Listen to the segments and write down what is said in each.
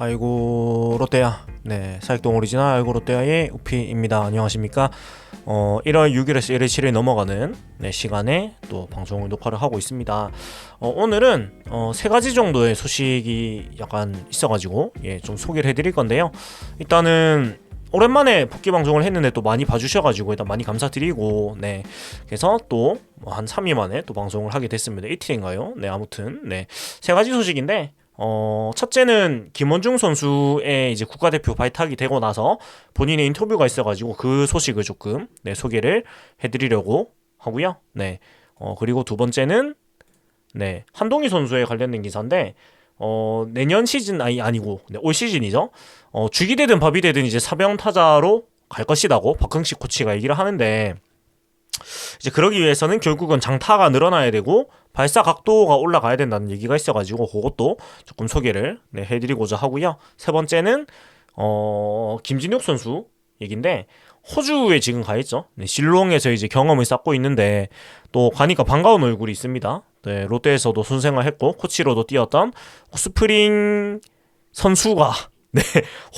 아이고 롯데야. 네, 사익동 오리지널 아이고 롯데야의 우피입니다. 안녕하십니까? 1월 6일에서 1월 7일 넘어가는 시간에 또 방송을 녹화를 하고 있습니다. 오늘은 세 가지 정도의 소식이 약간 있어가지고 좀 소개를 해드릴 건데요. 일단은 오랜만에 복귀 방송을 했는데 또 많이 봐주셔가지고 일단 많이 감사드리고, 그래서 또 한 3일 만에 또 방송을 하게 됐습니다. 이틀인가요? 아무튼 세 가지 소식인데, 첫째는 김원중 선수의 이제 국가대표 발탁이 되고 나서 본인의 인터뷰가 있어가지고 그 소식을 조금 소개를 해드리려고 하고요. 그리고 두 번째는 한동희 선수에 관련된 기사인데, 내년 시즌 아니고 올 시즌이죠. 죽이 되든 밥이 되든 이제 사병 타자로 갈 것이라고 박흥식 코치가 얘기를 하는데, 이제 그러기 위해서는 결국은 장타가 늘어나야 되고 발사 각도가 올라가야 된다는 얘기가 있어가지고 그것도 조금 소개를 해드리고자 하고요. 세 번째는 김진욱 선수 얘긴데, 호주에 지금 가 있죠. 실롱에서 이제 경험을 쌓고 있는데 또 가니까 반가운 얼굴이 있습니다. 롯데에서도 선생활했고 코치로도 뛰었던 스프링 선수가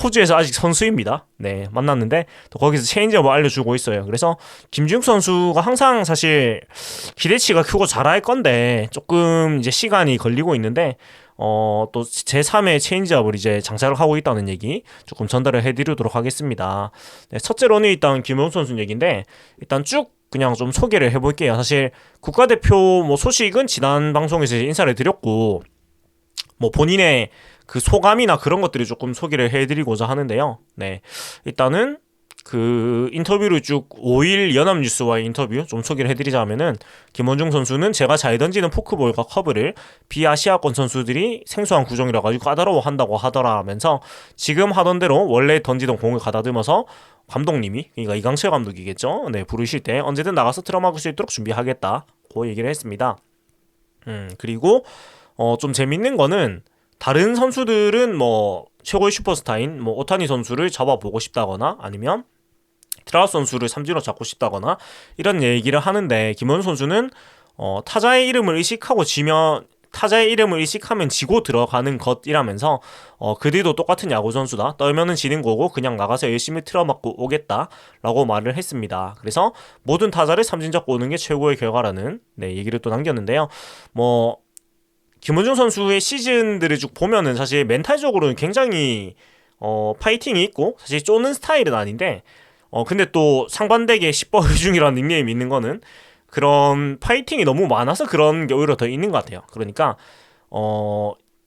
호주에서 아직 선수입니다. 만났는데 또 거기서 체인지업을 알려주고 있어요. 그래서 김준욱 선수가 항상 사실 기대치가 크고 잘할 건데 조금 이제 시간이 걸리고 있는데, 또 제3의 체인지업을 이제 장사를 하고 있다는 얘기 조금 전달을 해드리도록 하겠습니다. 첫째로는 일단 김원중 선수 얘기인데, 일단 쭉 그냥 좀 소개를 해볼게요. 사실 국가대표 소식은 지난 방송에서 인사를 드렸고, 본인의 그 소감이나 그런 것들을 조금 소개를 해드리고자 하는데요. 일단은 그 인터뷰를 쭉 5일 연합뉴스와의 인터뷰 좀 소개를 해드리자면은, 김원중 선수는 제가 잘 던지는 포크볼과 커브를 비아시아권 선수들이 생소한 구종이라 가지고 까다로워한다고 하더라면서, 지금 하던 대로 원래 던지던 공을 가다듬어서 감독님이, 그러니까 이강철 감독이겠죠, 부르실 때 언제든 나가서 틀어막을 수 있도록 준비하겠다고 얘기를 했습니다. 그리고 좀 재밌는 거는, 다른 선수들은 최고의 슈퍼스타인 오타니 선수를 잡아보고 싶다거나 아니면 트라우트 선수를 삼진으로 잡고 싶다거나 이런 얘기를 하는데, 김원중 선수는 타자의 이름을 의식하면 지고 들어가는 것이라면서, 그들도 똑같은 야구 선수다, 떨면은 지는 거고 그냥 나가서 열심히 틀어맞고 오겠다라고 말을 했습니다. 그래서 모든 타자를 삼진 잡고 오는 게 최고의 결과라는 얘기를 또 남겼는데요. 김원중 선수의 시즌들을 쭉 보면은 사실 멘탈적으로는 굉장히 파이팅이 있고 사실 쪼는 스타일은 아닌데, 근데 또 상반되게 시뻘중이라는 닉네임이 있는 거는 그런 파이팅이 너무 많아서 그런 게 오히려 더 있는 것 같아요. 그러니까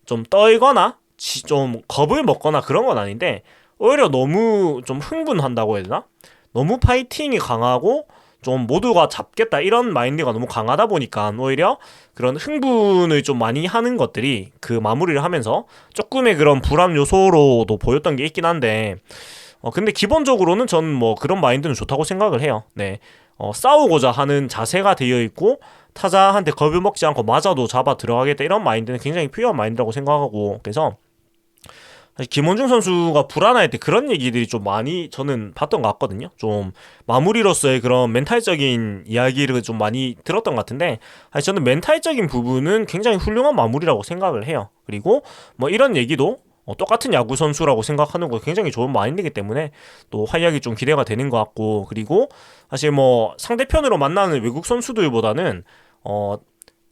좀 떨거나 좀 겁을 먹거나 그런 건 아닌데, 오히려 너무 좀 흥분한다고 해야 되나? 너무 파이팅이 강하고 좀 모두가 잡겠다 이런 마인드가 너무 강하다 보니까 오히려 그런 흥분을 좀 많이 하는 것들이 그 마무리를 하면서 조금의 그런 불안 요소로도 보였던 게 있긴 한데, 근데 기본적으로는 전 그런 마인드는 좋다고 생각을 해요. 싸우고자 하는 자세가 되어 있고 타자한테 겁을 먹지 않고 맞아도 잡아 들어가겠다 이런 마인드는 굉장히 필요한 마인드라고 생각하고, 그래서 사실 김원중 선수가 불안할 때 그런 얘기들이 좀 많이 저는 봤던 것 같거든요. 좀 마무리로서의 그런 멘탈적인 이야기를 좀 많이 들었던 것 같은데, 사실 저는 멘탈적인 부분은 굉장히 훌륭한 마무리라고 생각을 해요. 그리고 이런 얘기도 똑같은 야구 선수라고 생각하는 거 굉장히 좋은 마인드이기 때문에 또 활약이 좀 기대가 되는 것 같고, 그리고 사실 상대편으로 만나는 외국 선수들보다는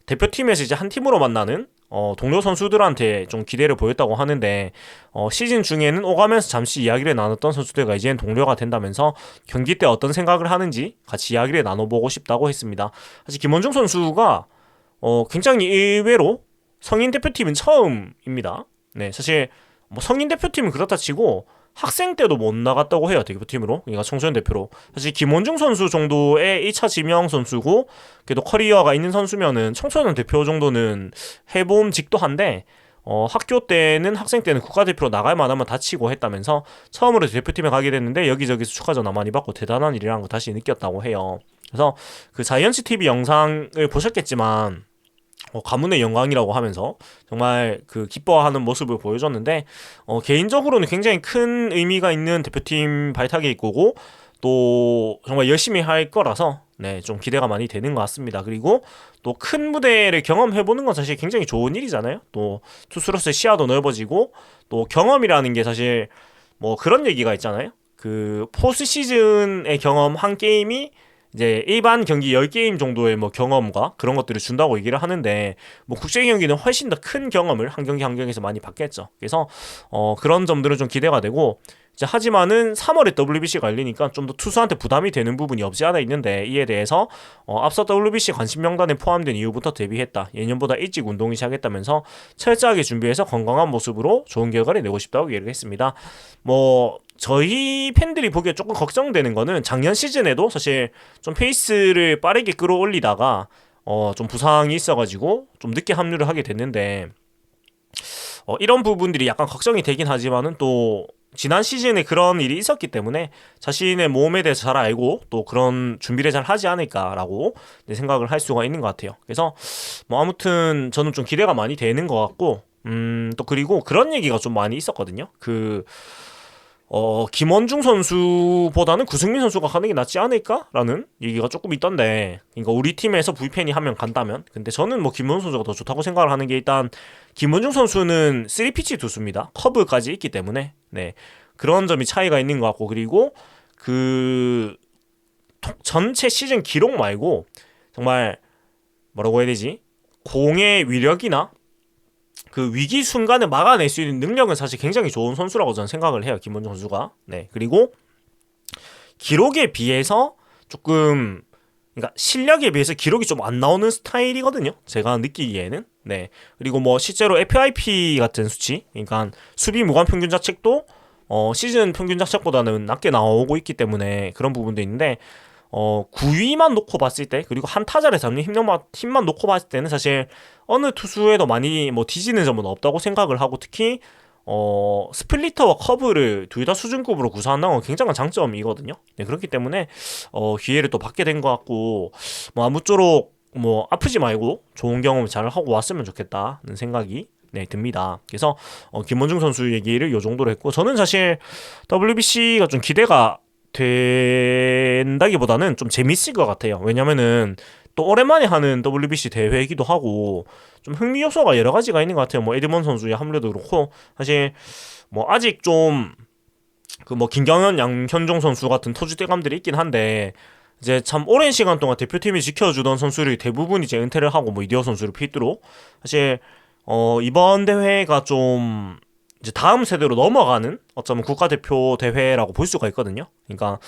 대표팀에서 이제 한 팀으로 만나는 동료 선수들한테 좀 기대를 보였다고 하는데, 시즌 중에는 오가면서 잠시 이야기를 나눴던 선수들과 이제는 동료가 된다면서 경기 때 어떤 생각을 하는지 같이 이야기를 나눠보고 싶다고 했습니다. 사실 김원중 선수가 굉장히 의외로 성인 대표팀은 처음입니다. 사실 성인 대표팀은 그렇다 치고 학생 때도 못 나갔다고 해요. 대표팀으로, 그러니까 청소년 대표로. 사실 김원중 선수 정도의 1차 지명 선수고 그래도 커리어가 있는 선수면은 청소년 대표 정도는 해봄직도 한데, 학교 때는 학생 때는 국가대표로 나갈 만하면 다치고 했다면서 처음으로 대표팀에 가게 됐는데 여기저기서 축하 전화 많이 받고 대단한 일이라는 거 다시 느꼈다고 해요. 그래서 그 자이언츠 TV 영상을 보셨겠지만 가문의 영광이라고 하면서 정말 그 기뻐하는 모습을 보여줬는데, 개인적으로는 굉장히 큰 의미가 있는 대표팀 발탁일 거고 또 정말 열심히 할 거라서 네, 좀 기대가 많이 되는 것 같습니다. 그리고 또 큰 무대를 경험해보는 건 사실 굉장히 좋은 일이잖아요. 또 투수로서의 시야도 넓어지고 또 경험이라는 게 사실 뭐 그런 얘기가 있잖아요. 그 포스 시즌의 경험 한 게임이 이제 일반 경기 10게임 정도의 뭐 경험과 그런 것들을 준다고 얘기를 하는데 뭐 국제 경기는 훨씬 더 큰 경험을 한 경기 한 경기에서 많이 받겠죠. 그래서 그런 점들은 좀 기대가 되고 이제 하지만은 3월에 WBC가 열리니까 좀 더 투수한테 부담이 되는 부분이 없지 않아 있는데 이에 대해서 앞서 WBC 관심 명단에 포함된 이후부터 데뷔했다. 예년보다 일찍 운동을 시작했다면서 철저하게 준비해서 건강한 모습으로 좋은 결과를 내고 싶다고 얘기를 했습니다. 뭐 저희 팬들이 보기에 조금 걱정되는 거는 작년 시즌에도 사실 좀 페이스를 빠르게 끌어올리다가 좀 부상이 있어가지고 좀 늦게 합류를 하게 됐는데 이런 부분들이 약간 걱정이 되긴 하지만은 또 지난 시즌에 그런 일이 있었기 때문에 자신의 몸에 대해서 잘 알고 또 그런 준비를 잘 하지 않을까라고 생각을 할 수가 있는 것 같아요. 그래서 뭐 아무튼 저는 좀 기대가 많이 되는 것 같고 또 그리고 그런 얘기가 좀 많이 있었거든요. 김원중 선수보다는 구승민 선수가 가는 게 낫지 않을까라는 얘기가 조금 있던데, 그러니까 우리 팀에서 불펜이 한 명 간다면, 근데 저는 뭐 김원중 선수가 더 좋다고 생각을 하는 게 일단 김원중 선수는 3피치 투수입니다. 커브까지 있기 때문에 네 그런 점이 차이가 있는 것 같고, 그리고 그 전체 시즌 기록 말고 정말 뭐라고 해야 되지? 공의 위력이나 그 위기 순간을 막아낼 수 있는 능력은 사실 굉장히 좋은 선수라고 저는 생각을 해요. 김원중 선수가. 네. 그리고 기록에 비해서 조금, 그러니까 실력에 비해서 기록이 좀 안 나오는 스타일이거든요. 제가 느끼기에는. 네. 그리고 뭐 실제로 FIP 같은 수치, 그러니까 수비 무관 평균 자책도 시즌 평균 자책보다는 낮게 나오고 있기 때문에 그런 부분도 있는데 9위만 놓고 봤을 때, 그리고 한 타자를 잡는 힘만 놓고 봤을 때는 사실 어느 투수에도 많이 뭐 뒤지는 점은 없다고 생각을 하고, 특히 스플리터와 커브를 둘 다 수준급으로 구사한다는 건 굉장한 장점이거든요. 네, 그렇기 때문에 기회를 또 받게 된 것 같고, 뭐 아무쪼록 뭐 아프지 말고 좋은 경험 잘 하고 왔으면 좋겠다는 생각이 네 듭니다. 그래서 김원중 선수 얘기를 요 정도로 했고, 저는 사실 WBC가 좀 기대가 된다기보다는 좀 재밌을 것 같아요. 왜냐면은 또 오랜만에 하는 WBC 대회이기도 하고 좀 흥미 요소가 여러 가지가 있는 것 같아요. 뭐 에드먼 선수의 합류도 그렇고, 사실 뭐 아직 좀 그 뭐 김경현, 양현종 선수 같은 토주대감들이 있긴 한데, 이제 참 오랜 시간 동안 대표팀이 지켜주던 선수들이 대부분 이제 은퇴를 하고 뭐 이대호 선수를 필두로 사실 이번 대회가 좀 이제 다음 세대로 넘어가는 어쩌면 국가대표 대회라고 볼 수가 있거든요. 그러니까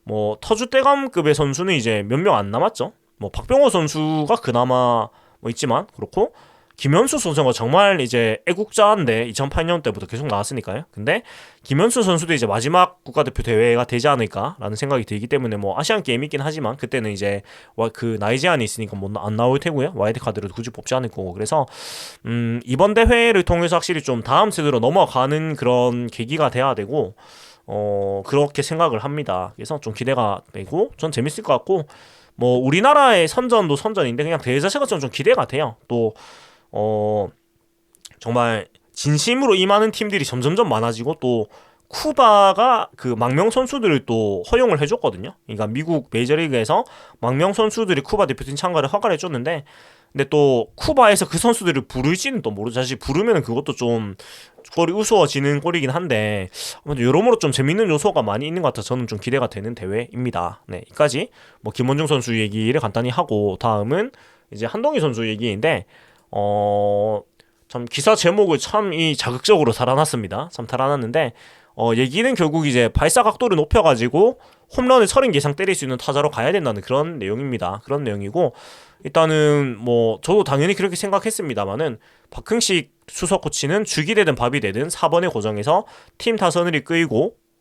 뭐 터줏대감급의 선수는 이제 몇 명 안 남았죠. 뭐 박병호 선수가 그나마 뭐 있지만 그렇고, 김현수 선수가 정말 이제 애국자인데 2008년 때부터 계속 나왔으니까요. 근데 김현수 선수도 이제 마지막 국가대표 대회가 되지 않을까라는 생각이 들기 때문에, 뭐 아시안 게임이긴 하지만 그때는 이제 그 나이 제한이 있으니까 뭐 안 나올 테고요. 와이드 카드를 굳이 뽑지 않을 거고. 그래서 이번 대회를 통해서 확실히 좀 다음 세대로 넘어가는 그런 계기가 돼야 되고, 그렇게 생각을 합니다. 그래서 좀 기대가 되고 전 재밌을 것 같고, 뭐 우리나라의 선전도 선전인데 그냥 대회 자체가 좀 기대가 돼요. 또 정말 진심으로 임하는 팀들이 점점점 많아지고, 또 쿠바가 그 망명 선수들을 또 허용을 해줬거든요. 그러니까 미국 메이저리그에서 망명 선수들이 쿠바 대표팀 참가를 허가를 해줬는데, 근데 또 쿠바에서 그 선수들을 부를지는 또 모르죠. 사실 부르면 그것도 좀 꼴이 우스워지는 꼴이긴 한데, 여러모로 좀 재밌는 요소가 많이 있는 것 같아서 저는 좀 기대가 되는 대회입니다. 네, 여기까지 뭐 김원중 선수 얘기를 간단히 하고, 다음은 이제 한동희 선수 얘기인데, 참 기사 제목을 참 자극적으로 달아놨습니다. 참 달아놨는데, 얘기는 결국 이제 발사 각도를 높여가지고 홈런을 30개 이상 때릴 수 있는 타자로 가야 된다는 그런 내용입니다. 그런 내용이고, 일단은 뭐 저도 당연히 그렇게 생각했습니다만은, 박흥식 수석 코치는 죽이 되든 밥이 되든 4번의 고정에서 팀 타선을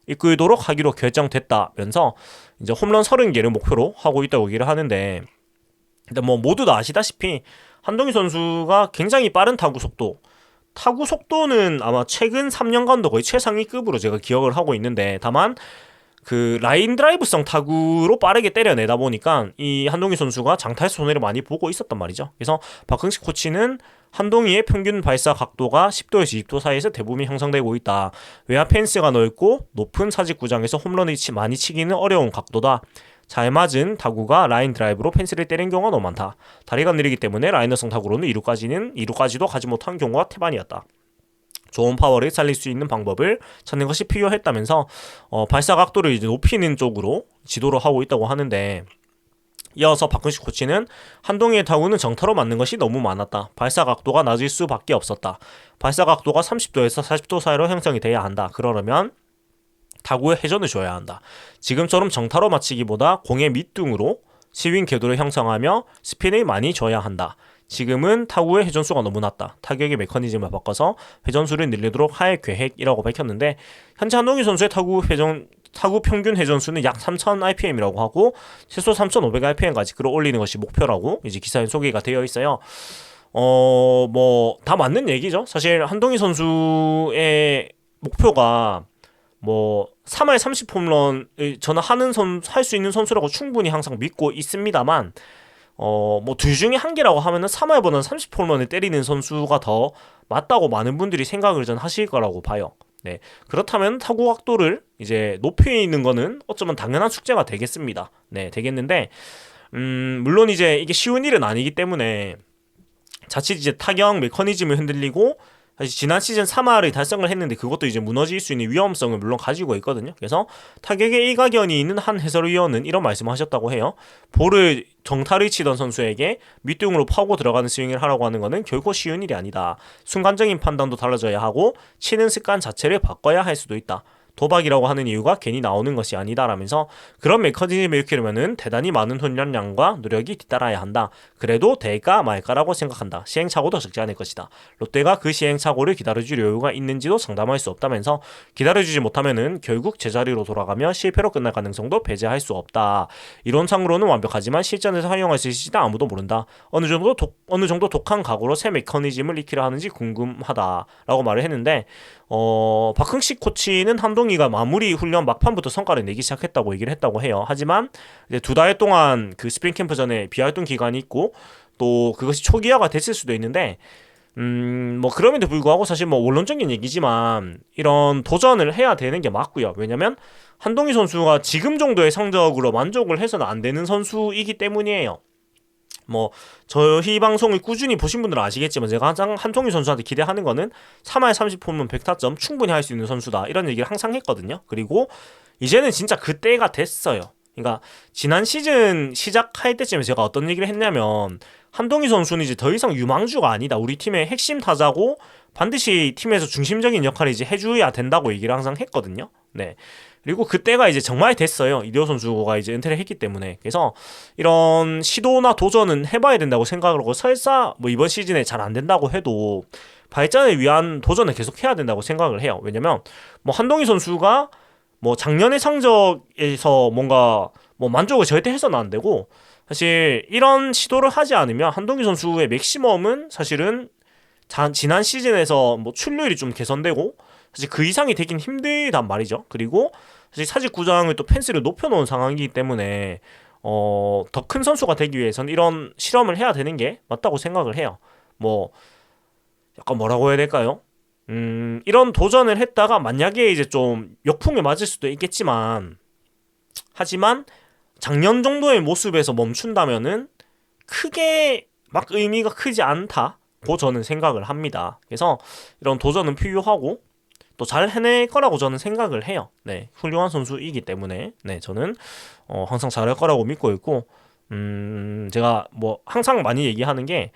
이끌도록 하기로 결정됐다면서 이제 홈런 30개를 목표로 하고 있다고 얘기를 하는데, 근데 뭐 모두 다 아시다시피 한동희 선수가 굉장히 빠른 타구 속도는 아마 최근 3년간도 거의 최상위급으로 제가 기억을 하고 있는데, 다만 그 라인 드라이브성 타구로 빠르게 때려내다 보니까 이 한동희 선수가 장타에서 손해를 많이 보고 있었단 말이죠. 그래서 박흥식 코치는 한동희의 평균 발사 각도가 10도에서 20도 사이에서 대부분 형성되고 있다. 외야 펜스가 넓고 높은 사직구장에서 홈런을 많이 치기는 어려운 각도다. 잘 맞은 타구가 라인 드라이브로 펜스를 때린 경우가 너무 많다. 다리가 느리기 때문에 라이너성 타구로는 2루까지도 가지 못한 경우가 태반이었다. 좋은 파워를 살릴 수 있는 방법을 찾는 것이 필요했다면서 발사 각도를 이제 높이는 쪽으로 지도를 하고 있다고 하는데, 이어서 박근식 코치는 한동희의 타구는 정타로 맞는 것이 너무 많았다. 발사 각도가 낮을 수밖에 없었다. 발사 각도가 30도에서 40도 사이로 형성이 돼야 한다. 그러려면 타구에 회전을 줘야 한다. 지금처럼 정타로 맞히기보다 공의 밑둥으로 스윙 궤도를 형성하며 스핀을 많이 줘야 한다. 지금은 타구의 회전수가 너무 낮다. 타격의 메커니즘을 바꿔서 회전수를 늘리도록 할 계획이라고 밝혔는데, 현재 한동희 선수의 타구 평균 회전수는 약 3000rpm이라고 하고 최소 3500rpm까지 끌어올리는 것이 목표라고 이제 기사에 소개가 되어 있어요. 뭐 다 맞는 얘기죠. 사실 한동희 선수의 목표가 뭐 3할 30홈런을 저는 할 수 있는 선수라고 충분히 항상 믿고 있습니다만, 뭐 둘 중에 한 개라고 하면은 3할보다는 30홈런을 때리는 선수가 더 맞다고 많은 분들이 생각을 전 하실 거라고 봐요. 네. 그렇다면 타구 각도를 이제 높이는 거는 어쩌면 당연한 숙제가 되겠습니다. 네, 되겠는데, 물론 이제 이게 쉬운 일은 아니기 때문에 자칫 이제 타격 메커니즘을 흔들리고, 사실 지난 시즌 3할을 달성을 했는데 그것도 이제 무너질 수 있는 위험성을 물론 가지고 있거든요. 그래서 타격에 일가견이 있는 한 해설위원은 이런 말씀을 하셨다고 해요. 볼을 정타를 치던 선수에게 밑둥으로 파고 들어가는 스윙을 하라고 하는 것은 결코 쉬운 일이 아니다. 순간적인 판단도 달라져야 하고 치는 습관 자체를 바꿔야 할 수도 있다. 도박이라고 하는 이유가 괜히 나오는 것이 아니다라면서, 그런 메커니즘을 익히려면은 대단히 많은 훈련량과 노력이 뒤따라야 한다. 그래도 될까 말까라고 생각한다. 시행착오도 적지 않을 것이다. 롯데가 그 시행착오를 기다려줄 여유가 있는지도 장담할 수 없다면서, 기다려주지 못하면은 결국 제자리로 돌아가며 실패로 끝날 가능성도 배제할 수 없다. 이론상으로는 완벽하지만 실전에서 활용할 수 있을지는 아무도 모른다. 어느 정도 독한 각오로 새 메커니즘을 익히려 하는지 궁금하다라고 말을 했는데, 박흥식 코치는 한동희가 마무리 훈련 막판부터 성과를 내기 시작했다고 얘기를 했다고 해요. 하지만 이제 2달 동안 그 스프링 캠프 전에 비활동 기간이 있고 또 그것이 초기화가 됐을 수도 있는데, 뭐 그럼에도 불구하고 사실 뭐 원론적인 얘기지만 이런 도전을 해야 되는 게 맞고요. 왜냐면 한동희 선수가 지금 정도의 성적으로 만족을 해서는 안 되는 선수이기 때문이에요. 뭐 저희 방송을 꾸준히 보신 분들은 아시겠지만 제가 항상 한동희 선수한테 기대하는 거는 3할 30홈런 100타점 충분히 할 수 있는 선수다, 이런 얘기를 항상 했거든요. 그리고 이제는 진짜 그때가 됐어요. 그러니까 지난 시즌 시작할 때쯤에 제가 어떤 얘기를 했냐면, 한동희 선수는 이제 더 이상 유망주가 아니다. 우리 팀의 핵심 타자고 반드시 팀에서 중심적인 역할을 이제 해줘야 된다고 얘기를 항상 했거든요. 네. 그리고 그때가 이제 정말 됐어요. 이대호 선수가 이제 은퇴를 했기 때문에. 그래서 이런 시도나 도전은 해봐야 된다고 생각을 하고, 설사 뭐 이번 시즌에 잘 안 된다고 해도 발전을 위한 도전을 계속 해야 된다고 생각을 해요. 왜냐면 뭐 한동희 선수가 뭐 작년의 성적에서 뭔가 뭐 만족을 절대 해서는 안 되고, 사실 이런 시도를 하지 않으면 한동희 선수의 맥시멈은 사실은 지난 시즌에서 뭐 출루율이 좀 개선되고 사실 그 이상이 되긴 힘들단 말이죠. 그리고 사실 사직구장을 또 펜스를 높여놓은 상황이기 때문에 더 큰 선수가 되기 위해서는 이런 실험을 해야 되는 게 맞다고 생각을 해요. 뭐 약간 뭐라고 해야 될까요? 이런 도전을 했다가 만약에 이제 좀 역풍에 맞을 수도 있겠지만, 하지만 작년 정도의 모습에서 멈춘다면은 크게 막 의미가 크지 않다고 저는 생각을 합니다. 그래서 이런 도전은 필요하고 또 잘 해낼 거라고 저는 생각을 해요. 네, 훌륭한 선수이기 때문에 네, 저는 항상 잘할 거라고 믿고 있고, 제가 뭐 항상 많이 얘기하는 게,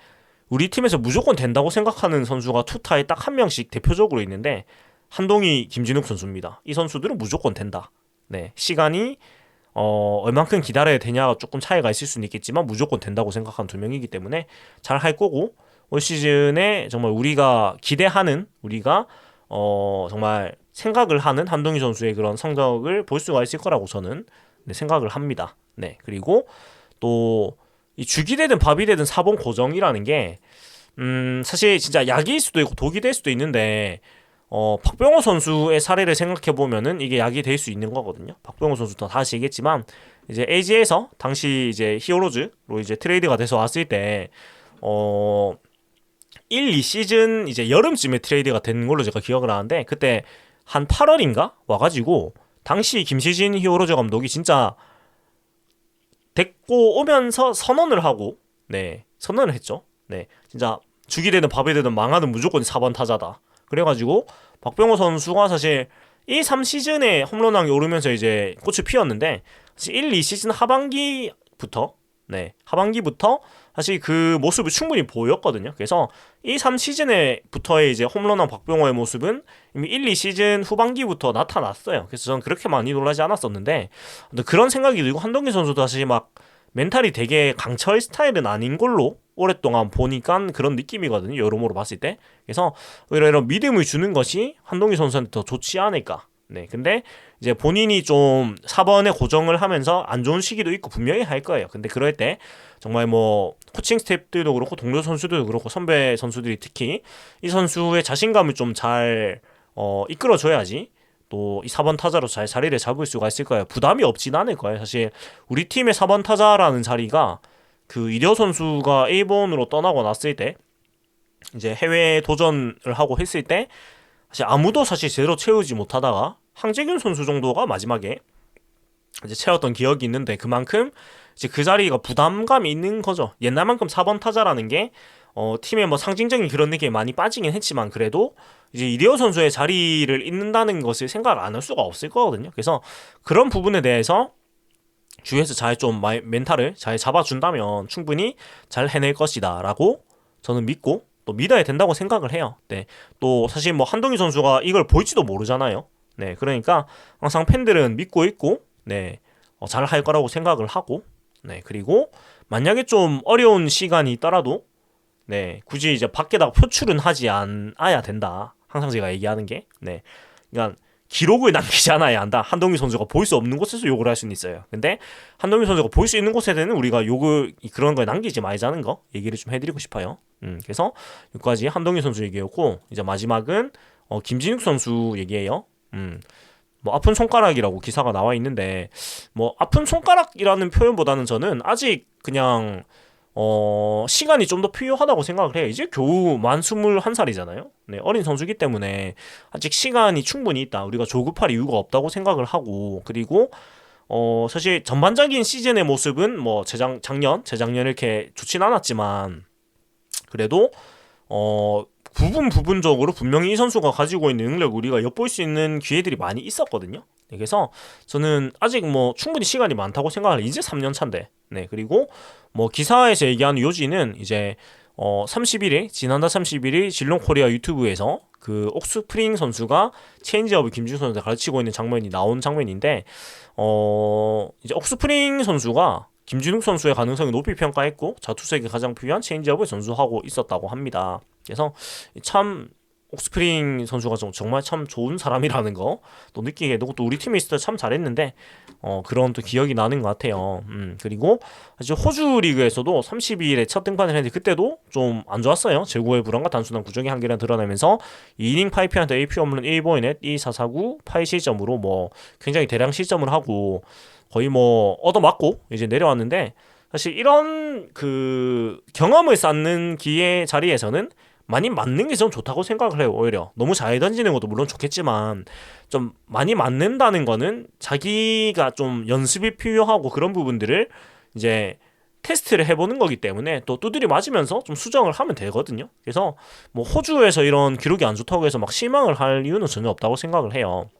우리 팀에서 무조건 된다고 생각하는 선수가 투타에 딱 한 명씩 대표적으로 있는데 한동희, 김진욱 선수입니다. 이 선수들은 무조건 된다. 네, 시간이 얼만큼 기다려야 되냐가 조금 차이가 있을 수는 있겠지만 무조건 된다고 생각하는 두 명이기 때문에 잘 할 거고, 올 시즌에 정말 우리가 기대하는, 우리가 정말 생각을 하는 한동희 선수의 그런 성적을 볼 수가 있을 거라고 저는 생각을 합니다. 네, 그리고 또 이 죽이 되든 밥이 되든 사본 고정이라는 게 사실 진짜 약일 수도 있고 독이 될 수도 있는데, 박병호 선수의 사례를 생각해 보면은 이게 약이 될 수 있는 거거든요. 박병호 선수도 다시 얘기했지만 이제 LG에서 당시 이제 히어로즈로 이제 트레이드가 돼서 왔을 때 1, 2시즌 이제 여름쯤에 트레이드가 된 걸로 제가 기억을 하는데, 그때 한 8월인가 와가지고 당시 김시진 히어로즈 감독이 진짜 됐고 오면서 선언을 하고 선언을 했죠. 진짜 죽이 되든 밥이 되든 망하든 무조건 4번 타자다. 그래가지고 박병호 선수가 사실 1, 3시즌에 홈런왕이 오르면서 이제 꽃을 피웠는데 사실 1, 2시즌 하반기부터 사실 그 모습이 충분히 보였거든요. 그래서 2, 3시즌에부터의 이제 홈런왕 박병호의 모습은 이미 1, 2시즌 후반기부터 나타났어요. 그래서 저는 그렇게 많이 놀라지 않았었는데 그런 생각이 들고 한동희 선수도 사실 막 멘탈이 되게 강철 스타일은 아닌 걸로 오랫동안 보니까 그런 느낌이거든요. 여러모로 봤을 때. 그래서 오히려 이런 믿음을 주는 것이 한동희 선수한테 더 좋지 않을까. 근데 이제 본인이 좀 4번에 고정을 하면서 안 좋은 시기도 있고 분명히 할 거예요. 근데 그럴 때 정말 뭐 코칭 스태프들도 그렇고 동료 선수들도 그렇고 선배 선수들이 특히 이 선수의 자신감을 좀 잘 이끌어줘야지 또 이 4번 타자로 잘 자리를 잡을 수가 있을 거예요. 부담이 없진 않을 거예요. 사실 우리 팀의 4번 타자라는 자리가 그 이대호 선수가 일본으로 떠나고 났을 때 이제 해외 도전을 하고 했을 때 사실 아무도 사실 제대로 채우지 못하다가 황재균 선수 정도가 마지막에 이제 채웠던 기억이 있는데 그만큼 이제 그 자리가 부담감이 있는 거죠. 옛날만큼 4번 타자라는 게 팀의 뭐 상징적인 그런 느낌이 많이 빠지긴 했지만 그래도 이제 이대호 선수의 자리를 잇는다는 것을 생각을 안 할 수가 없을 거거든요. 그래서 그런 부분에 대해서 주위에서 잘 좀 멘탈을 잘 잡아준다면 충분히 잘 해낼 것이다 라고 저는 믿고 또 믿어야 된다고 생각을 해요. 또 사실 뭐 한동희 선수가 이걸 볼지도 모르잖아요. 그러니까 항상 팬들은 믿고 있고 잘 할 거라고 생각을 하고 그리고 만약에 좀 어려운 시간이 있더라도 굳이 이제 밖에다가 표출은 하지 않아야 된다. 항상 제가 얘기하는 게 그러니까 기록을 남기지 않아야 한다. 한동희 선수가 볼 수 없는 곳에서 욕을 할 수는 있어요. 근데 한동희 선수가 볼 수 있는 곳에는 우리가 욕을 그런 걸 남기지 말자는 거 얘기를 좀 해드리고 싶어요. 그래서 여기까지 한동희 선수 얘기였고 이제 마지막은 김진욱 선수 얘기예요. 뭐 아픈 손가락이라고 기사가 나와 있는데 뭐 아픈 손가락이라는 표현보다는 저는 아직 그냥 시간이 좀 더 필요하다고 생각을 해요. 이제 겨우 만 21살이잖아요. 어린 선수기 때문에 아직 시간이 충분히 있다. 우리가 조급할 이유가 없다고 생각을 하고 그리고 사실 전반적인 시즌의 모습은 뭐 작년, 재작년 이렇게 좋진 않았지만 그래도 부분적으로 분명히 이 선수가 가지고 있는 능력을 우리가 엿볼 수 있는 기회들이 많이 있었거든요. 그래서 저는 아직 뭐 충분히 시간이 많다고 생각을 이제 3년 차인데 그리고 뭐 기사에서 얘기하는 요지는 이제 31일 지난달 31일 진롱코리아 유튜브에서 그 옥스프링 선수가 체인지업을 김준수 선수한테 가르치고 있는 장면이 나온 장면인데 이제 옥스프링 선수가 김준욱 선수의 가능성이 높이 평가했고 자투색이 가장 필요한 체인지업을 전수하고 있었다고 합니다. 그래서 참 옥스프링 선수가 정말 참 좋은 사람이라는 거 또 느끼게 되고 또 우리 팀에 있을 때 참 잘했는데 그런 또 기억이 나는 것 같아요. 그리고 사실 호주 리그에서도 32일에 첫 등판을 했는데 그때도 좀 안 좋았어요. 제구의 불안과 단순한 구종의 한계를 드러내면서 2이닝 파이피한테 AP 홈런 1보이넷 2.449 파이 실점으로 뭐 굉장히 대량 실점을 하고 거의 뭐 얻어맞고 이제 내려왔는데 사실 이런 그 경험을 쌓는 기회 자리에서는 많이 맞는 게 좀 좋다고 생각을 해요. 오히려 너무 잘 던지는 것도 물론 좋겠지만 좀 많이 맞는다는 거는 자기가 좀 연습이 필요하고 그런 부분들을 이제 테스트를 해보는 거기 때문에 또 두드려 맞으면서 좀 수정을 하면 되거든요. 그래서 뭐 호주에서 이런 기록이 안 좋다고 해서 막 실망을 할 이유는 전혀 없다고 생각을 해요.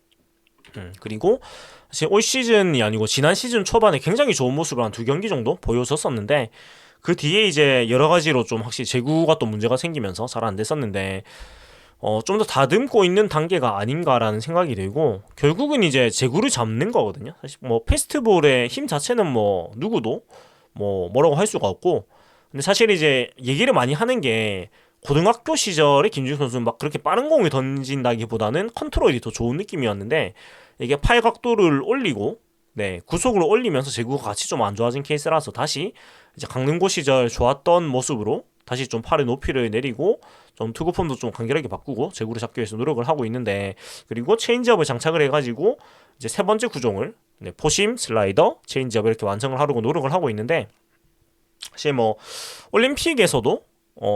그리고 사실 올 시즌이 아니고 지난 시즌 초반에 굉장히 좋은 모습을 한 2경기 정도 보여줬었는데 그 뒤에 이제 여러 가지로 좀 확실히 제구가 또 문제가 생기면서 잘 안 됐었는데 좀 더 다듬고 있는 단계가 아닌가라는 생각이 들고 결국은 이제 제구를 잡는 거거든요. 사실 뭐 패스트볼의 힘 자체는 뭐 누구도 뭐라고 할 수가 없고 근데 사실 이제 얘기를 많이 하는 게 고등학교 시절에 김준수 선수는 막 그렇게 빠른 공을 던진다기보다는 컨트롤이 더 좋은 느낌이었는데 이게 팔 각도를 올리고 구속으로 올리면서 제구가 같이 좀 안 좋아진 케이스라서 다시 이제 강릉고 시절 좋았던 모습으로 다시 좀 팔의 높이를 내리고 좀 투구 폼도 좀 간결하게 바꾸고 제구를 잡기 위해서 노력을 하고 있는데 그리고 체인지업을 장착을 해가지고 이제 세 번째 구종을 포심, 슬라이더, 체인지업 이렇게 완성을 하려고 노력을 하고 있는데 사실 뭐 올림픽에서도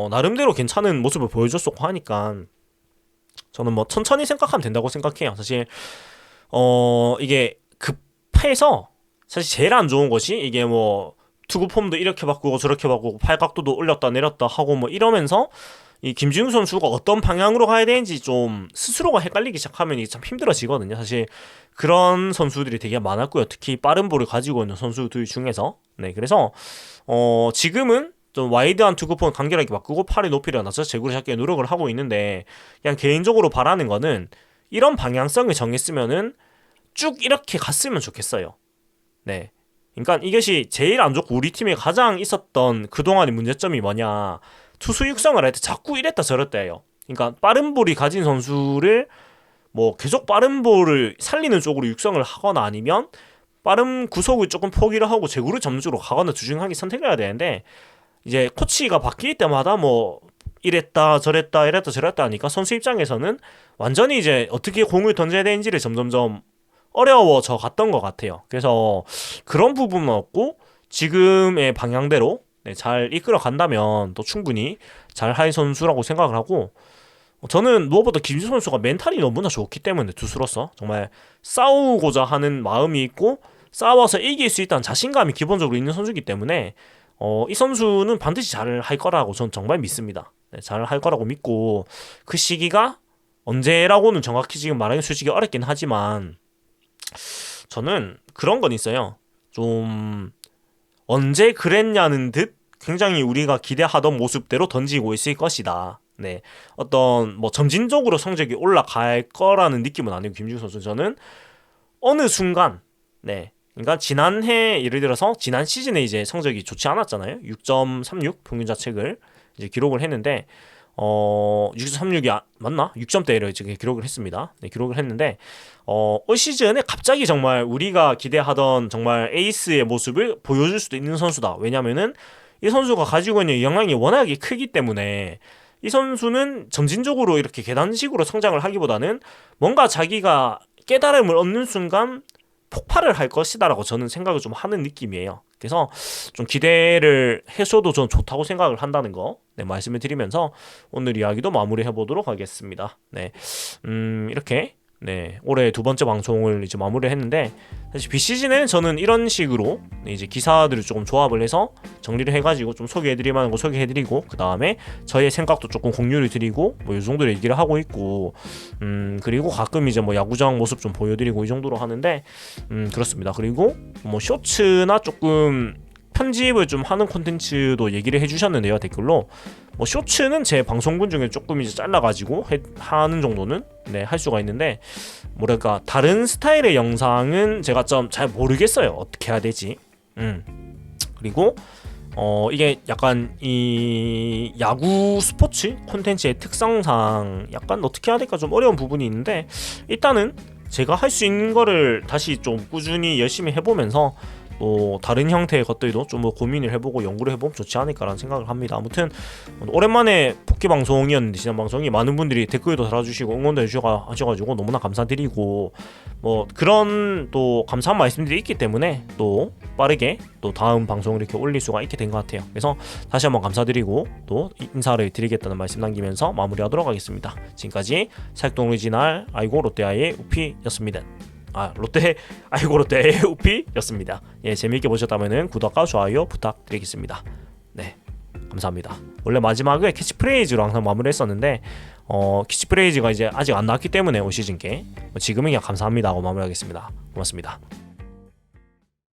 나름대로 괜찮은 모습을 보여줬었고 하니까 저는 뭐 천천히 생각하면 된다고 생각해요. 사실 이게 급해서 사실 제일 안 좋은 것이 이게 뭐 투구 폼도 이렇게 바꾸고 저렇게 바꾸고 팔각도도 올렸다 내렸다 하고 뭐 이러면서 이 김진우 선수가 어떤 방향으로 가야 되는지 좀 스스로가 헷갈리기 시작하면 이게 참 힘들어지거든요. 사실 그런 선수들이 되게 많았고요. 특히 빠른 볼을 가지고 있는 선수들 중에서. 네, 그래서 지금은 좀 와이드한 투구폼을 간결하게 바꾸고 팔의 높이를 낮춰서 제구를 잡기 노력을 하고 있는데, 그냥 개인적으로 바라는 거는 이런 방향성을 정했으면은 쭉 이렇게 갔으면 좋겠어요. 네. 그러니까 이것이 제일 안 좋고 우리 팀에 가장 있었던 그동안의 문제점이 뭐냐, 투수 육성을 할 때 자꾸 이랬다 저랬다 해요. 그러니까 빠른 볼이 가진 선수를 뭐 계속 빠른 볼을 살리는 쪽으로 육성을 하거나 아니면 빠른 구속을 조금 포기를 하고 제구를 잡는 쪽으로 가거나 둘 중 하나를 선택을 해야 되는데, 이제 코치가 바뀔 때마다 뭐 이랬다 저랬다 이랬다 저랬다 하니까 선수 입장에서는 완전히 이제 어떻게 공을 던져야 되는지를 점점점 어려워져 갔던 것 같아요. 그래서 그런 부분은 없고 지금의 방향대로 잘 이끌어 간다면 또 충분히 잘 할 선수라고 생각을 하고, 저는 무엇보다 김진수 선수가 멘탈이 너무나 좋기 때문에 투수로서 정말 싸우고자 하는 마음이 있고 싸워서 이길 수 있다는 자신감이 기본적으로 있는 선수이기 때문에 이 선수는 반드시 잘 할 거라고 저는 정말 믿습니다. 잘 할 거라고 믿고, 그 시기가 언제라고는 정확히 지금 말하기 솔직히 어렵긴 하지만 저는 그런 건 있어요. 좀 언제 그랬냐는 듯 굉장히 우리가 기대하던 모습대로 던지고 있을 것이다. 네, 어떤 뭐 점진적으로 성적이 올라갈 거라는 느낌은 아니고 김진수 선수 저는 어느 순간, 네, 그러니까 지난해 예를 들어서 지난 시즌에 이제 성적이 좋지 않았잖아요. 6.36 평균 자책을 이제 기록을 했는데 6.36이 맞나? 6점대를 이제 기록을 했습니다. 네, 기록을 했는데 올 시즌에 갑자기 정말 우리가 기대하던 정말 에이스의 모습을 보여줄 수도 있는 선수다. 왜냐면은 이 선수가 가지고 있는 영향이 워낙에 크기 때문에 이 선수는 점진적으로 이렇게 계단식으로 성장을 하기보다는 뭔가 자기가 깨달음을 얻는 순간 폭발을 할 것이다라고 저는 생각을 좀 하는 느낌이에요. 그래서 좀 기대를 해줘도 저는 좋다고 생각을 한다는 거, 네, 말씀을 드리면서 오늘 이야기도 마무리해 보도록 하겠습니다. 네, 이렇게 네, 올해 두 번째 방송을 이제 마무리를 했는데, 사실 비시즌에는 저는 이런 식으로 이제 기사들을 조금 조합을 해서 정리를 해가지고 좀 소개해드릴 만한 거 소개해드리고, 그 다음에 저의 생각도 조금 공유를 드리고 뭐 이 정도로 얘기를 하고 있고, 그리고 가끔 이제 뭐 야구장 모습 좀 보여드리고 이 정도로 하는데, 그렇습니다. 그리고 뭐 쇼츠나 조금 편집을 좀 하는 콘텐츠도 얘기를 해주셨는데요, 댓글로. 뭐 쇼츠는 제 방송분 중에 조금 이제 잘라가지고 하는 정도는 네, 할 수가 있는데, 뭐랄까 다른 스타일의 영상은 제가 좀 잘 모르겠어요. 어떻게 해야 되지? 그리고 이게 약간 이 야구 스포츠 콘텐츠의 특성상 약간 어떻게 해야 될까 좀 어려운 부분이 있는데, 일단은 제가 할 수 있는 거를 다시 좀 꾸준히 열심히 해보면서 또 다른 형태의 것들도 좀 뭐 고민을 해보고 연구를 해보면 좋지 않을까라는 생각을 합니다. 아무튼 오랜만에 복귀 방송이었는데, 지난 방송이 많은 분들이 댓글도 달아주시고 응원도 해주셔가지고 너무나 감사드리고, 뭐 그런 또 감사한 말씀들이 있기 때문에 또 빠르게 또 다음 방송을 이렇게 올릴 수가 있게 된 것 같아요. 그래서 다시 한번 감사드리고 또 인사를 드리겠다는 말씀 남기면서 마무리하도록 하겠습니다. 지금까지 사육동 오리지널 아이고 롯데아이의 우피였습니다. 롯데 우피였습니다. 예, 재미있게 보셨다면은 구독과 좋아요 부탁드리겠습니다. 네, 감사합니다. 원래 마지막에 캐치프레이즈로 항상 마무리했었는데 캐치프레이즈가 이제 아직 안 나왔기 때문에 올 시즌 게 지금은 그냥 감사합니다 하고 마무리하겠습니다. 고맙습니다.